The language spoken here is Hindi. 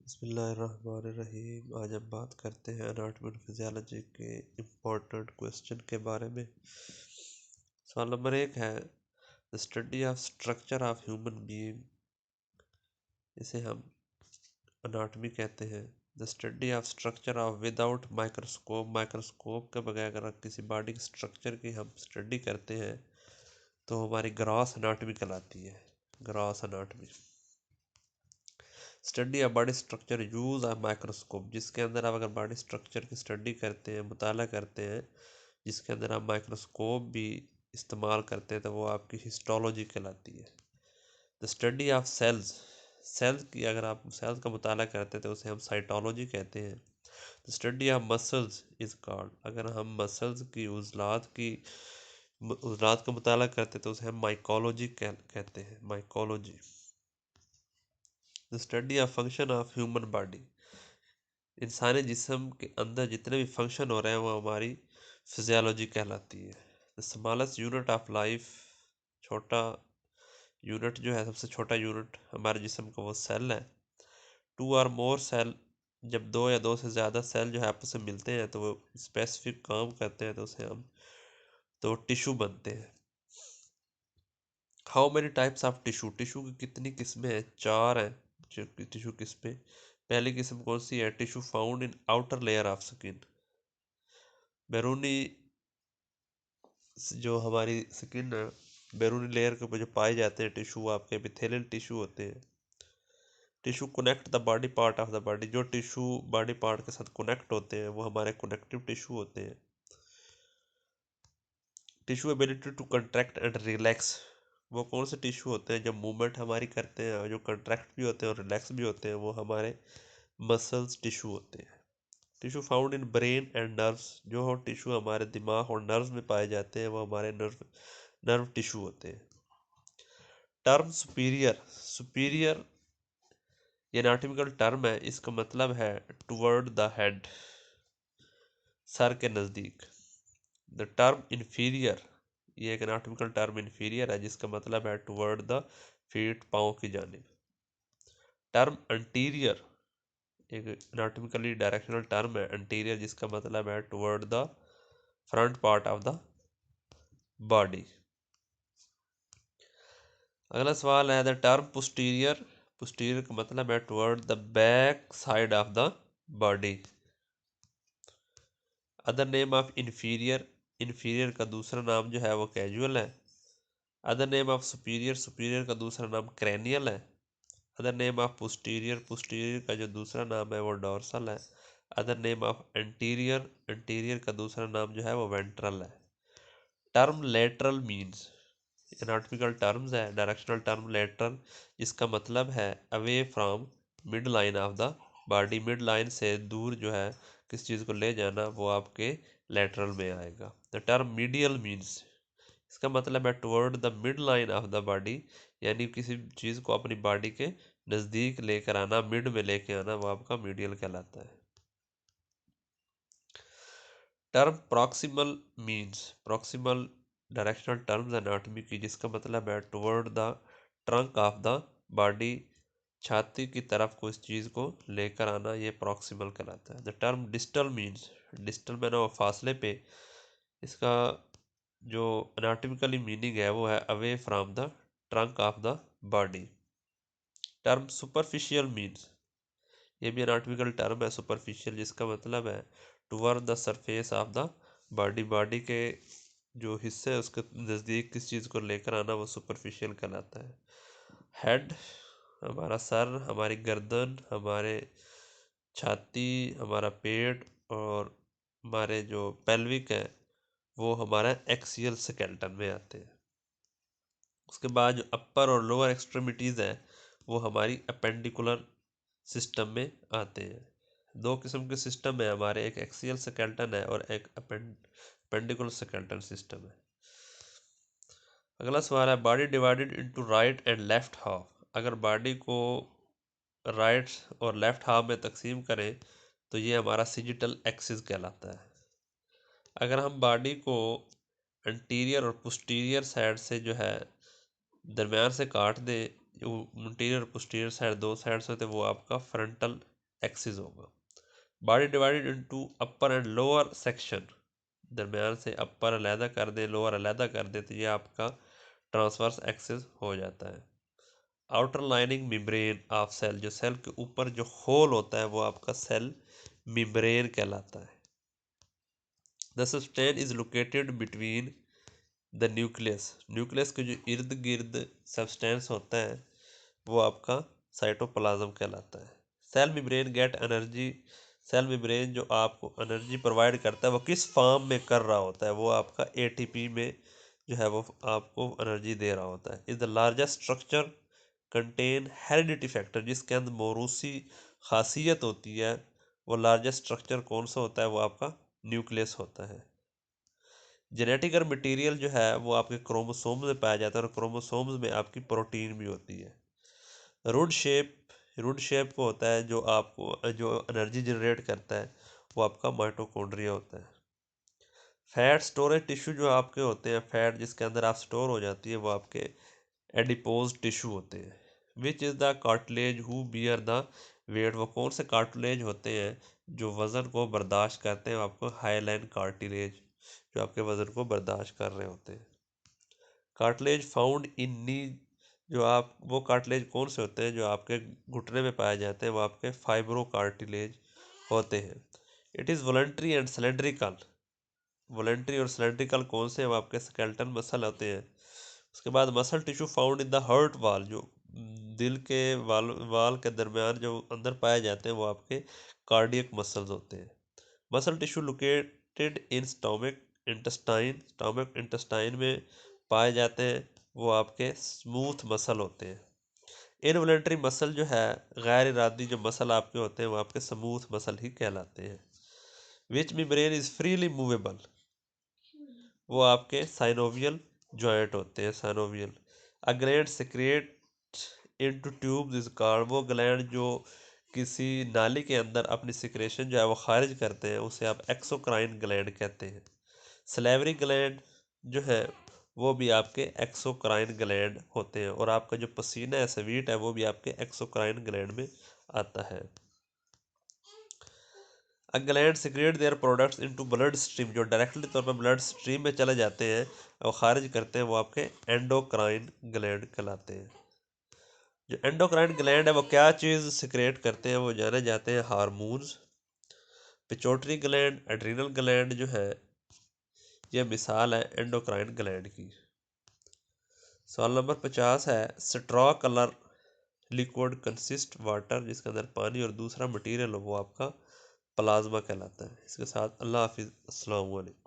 बिस्मिल्लाहिर्रहमानिर्रहीम। आज हम बात करते हैं एनाटॉमी और फिजियोलॉजी के इम्पोर्टेंट क्वेश्चन के बारे में। सवाल नंबर 1 है the study of structure of human being, इसे हम एनाटॉमी कहते हैं। The study of structure of without microscope, microscope के बगैर अगर किसी बॉडी के स्ट्रक्चर की हम स्टडी करते हैं तो हमारी ग्रॉस एनाटॉमी कहलाती है। Gross anatomy. Study of body structure use of microscope, जिसके अंदर आप अगर बॉडी स्ट्रक्चर की स्टडी करते हैं, मुताला करते हैं, जिसके अंदर आप माइक्रोस्कोप भी इस्तेमाल करते हैं, तो वो आपकी हिस्टोलॉजी कहलाती है। The study of cells, cells की अगर आप सेल्स का मुताला करते हैं तो उसे हम साइटोलॉजी कहते हैं। The study of muscles is called, अगर हम मसल्स की उजलात का मुताला करते हैं तो उसे हम माइकोलॉजी कहते हैं। Mycology. The study of function of human body, इंसानी जिस्म के अंदर जितने भी फंक्शन हो रहे हैं वो हमारी फिजियोलॉजी कहलाती है। The smallest unit of life, छोटा यूनिट जो है, सबसे छोटा यूनिट हमारे जिस्म का, वो सेल है। टू और मोर सेल, जब दो या दो से ज़्यादा सेल जो है आपस में मिलते हैं तो वो स्पेसिफिक काम करते हैं, तो उसे हम तो टिश्यू बनते हैं। How many types of tissue, tissue की कितनी किस्में हैं? 4 हैं जो टिश्यू किस्में। पहली किस्म कौन सी है? Tissue found in outer layer of skin, बैरूनी, जो हमारी स्किन है, बैरूनी लेयर के ऊपर जो पाए जाते हैं टिश्यू, आपके एपिथेलियल टिश्यू होते हैं। Tissue connect the body part of the body, जो टिश्यू बॉडी पार्ट के साथ कनेक्ट होते हैं वो हमारे कनेक्टिव टिश्यू होते हैं। Tissue ability to contract and relax, वो कौन से टिश्यू होते हैं जो मूवमेंट हमारी करते हैं, जो कंट्रैक्ट भी होते हैं और रिलैक्स भी होते हैं, वो हमारे मसल्स टिश्यू होते हैं। Tissue found in brain and nerves, जो टिश्यू हमारे दिमाग और नर्व्स में पाए जाते हैं वो हमारे नर्व टिश्यू होते हैं। टर्म सुपीरियर, सुपीरियर ये एनाटॉमिकल टर्म है, इसका मतलब है टुवर्ड द हेड, सर के नज़दीक। द टर्म इन्फीरियर, ये एक एनाटॉमिकल टर्म इन्फीरियर है, जिसका मतलब है टुवर्ड द फीट, पाँव की जानिब। टर्म अंटीरियर एक एनाटॉमिकली डायरेक्शनल टर्म है, अंटीरियर, जिसका मतलब है toward the front part of the body. अगला सवाल है द टर्म पोस्टीरियर, पोस्टीरियर का मतलब है toward the back side of the body. Other name of inferior, inferior का दूसरा नाम जो है वो कैजुअल है। Other name of superior, superior का दूसरा नाम क्रैनियल है। Other name of posterior, posterior का जो दूसरा नाम है वो डोर्सल है। Other name of anterior, anterior का दूसरा नाम जो है वो वेंट्रल है। Term lateral means, anatomical terms है, डायरेक्शनल टर्म लेटरल, जिसका मतलब है away from mid line of the body, mid line से दूर जो है किस चीज़ को ले जाना, वो आपके लेटरल में आएगा। द टर्म मीडियल मीन्स, इसका मतलब है toward the mid line of the body, यानी किसी चीज़ को अपनी बॉडी के नज़दीक लेकर आना, मिड में लेके आना, वो आपका मीडियल कहलाता है। Term proximal means, proximal directional terms anatomy की, जिसका मतलब है toward the trunk of the body, छाती की तरफ को इस चीज़ को लेकर आना, ये प्रॉक्सिमल कहलाता है। The term distal means, distal में ना वो फासले पे, इसका जो एनाटॉमिकली मीनिंग है वो है away from the trunk of the body. Term superficial means, ये भी एनाटॉमिकल टर्म है सुपरफिशियल, जिसका मतलब है toward the surface of the body, body के जो हिस्से है उसके नज़दीक किस चीज़ को लेकर आना, वो सुपरफिशियल कहलाता है। हेड हमारा सर, हमारी गर्दन, हमारे छाती, हमारा पेट, और हमारे जो पेल्विक है वो हमारा एक्सियल स्केलेटन में आते हैं। उसके बाद जो अपर और लोअर एक्सट्रीमिटीज़ है वो हमारी अपेंडिकुलर सिस्टम में आते हैं। दो किस्म के सिस्टम है हमारे, एक एक्सियल स्केलेटन है और एक अपेंडिकुलर स्केलेटन सिस्टम है। अगला सवाल है body divided into right and left half, अगर बॉडी को राइट और लेफ्ट हाफ में तकसीम करें तो ये हमारा सिजिटल एक्सिस कहलाता है। अगर हम बॉडी को एंटीरियर और पोस्टीरियर साइड से जो है दरम्यान से काट दे, जो इंटीरियर और पोस्टीरियर साइड दो साइड से होते, वो आपका फ्रंटल एक्सिस होगा। Body divided into upper and lower section, दरमियान से अपर अलहदा कर दें, लोअर अलहदा कर दें, तो ये आपका ट्रांसवर्स एक्सिस हो जाता है। Outer lining membrane of cell, जो सेल के ऊपर जो होल होता है वो आपका सेल मेम्ब्रेन कहलाता है। The substance is located between the nucleus, nucleus के जो इर्द गिर्द सब्सटेंस होता है वो आपका साइटोप्लाज्म कहलाता है। Cell membrane get energy, cell membrane जो आपको एनर्जी प्रोवाइड करता है वो किस फॉर्म में कर रहा होता है, वो आपका एटीपी में जो है वो आपको एनर्जी दे रहा होता है। Is the largest structure contain heredity factor, जिसके अंदर मौरूसी खासियत होती है, वो लार्जेस्ट स्ट्रक्चर कौन सा होता है, वो आपका न्यूक्लियस होता है। जेनेटिक और मटेरियल जो है वो आपके क्रोमोसोम्स में पाया जाता है, और क्रोमोसोम्स में आपकी प्रोटीन भी होती है। रुड शेप, रुड शेप को होता है जो आपको जो एनर्जी जनरेट करता है वो आपका माइटोकॉन्ड्रिया होता है। फैट स्टोरेज टिश्यू जो आपके होते हैं, फैट जिसके अंदर आप स्टोर हो जाती है, वो आपके एडिपोज टिश्यू होते हैं। Which is the cartilage who bear the weight, वो कौन से कार्टिलेज होते हैं जो वज़न को बर्दाश्त करते हैं, आपको हाईलाइन कार्टिलेज जो आपके वज़न को बर्दाश्त कर रहे होते हैं। कार्टिलेज फाउंड इन नी, जो आप वो कार्टिलेज कौन से होते हैं जो आपके घुटने में पाए जाते हैं, वो आपके फाइब्रो कार्टिलेज होते हैं। It is voluntary and cylindrical, voluntary और सिलेंड्रिकल कौन से हैं, वो आपके स्केलेटन मसल होते हैं। उसके बाद muscle tissue found in the heart वाल, जो दिल के वाल के दरमियान जो अंदर पाए जाते हैं वो आपके कार्डियक मसल्स होते हैं। Muscle tissue located in stomach intestine, stomach intestine में पाए जाते हैं, वो आपके स्मूथ मसल होते हैं। इनवॉलेंट्री मसल जो है, गैर इरादी जो मसल आपके होते हैं वो आपके स्मूथ मसल ही कहलाते हैं। Which membrane is freely movable, वो आपके साइनोवियल जॉइंट होते हैं, synovial. A gland secrete into tubes is called, वो ग्लैंड जो किसी नाली के अंदर अपनी सिक्रेशन जो है वो खारिज करते हैं उसे आप एक्सोक्राइन ग्लैंड कहते हैं। सलेवरी ग्लैंड जो है वो भी आपके एक्सोक्राइन ग्लैंड होते हैं, और आपका जो पसीना है स्वीट है वो भी आपके एक्सोक्राइन ग्लैंड में आता है। A gland secrete their products into blood stream, जो डायरेक्टली तौर पर ब्लड स्ट्रीम में चले जाते हैं और खारिज करते हैं वो आपके एंडोक्राइन ग्लैंड कहलाते हैं। जो एंडोक्राइन ग्लैंड है वो क्या चीज़ सिक्रेट करते हैं, वो जाने जाते हैं hormones. Pituitary gland, adrenal gland जो है ये मिसाल है एंडोक्राइन ग्लैंड की। सवाल नंबर 50 है, straw colour liquid consist water, जिसके अंदर पानी और दूसरा मटेरियल हो वो आपका प्लाज्मा कहलाता है। इसके साथ अल्लाह हाफिज़, अस्सलाम वालेकुम।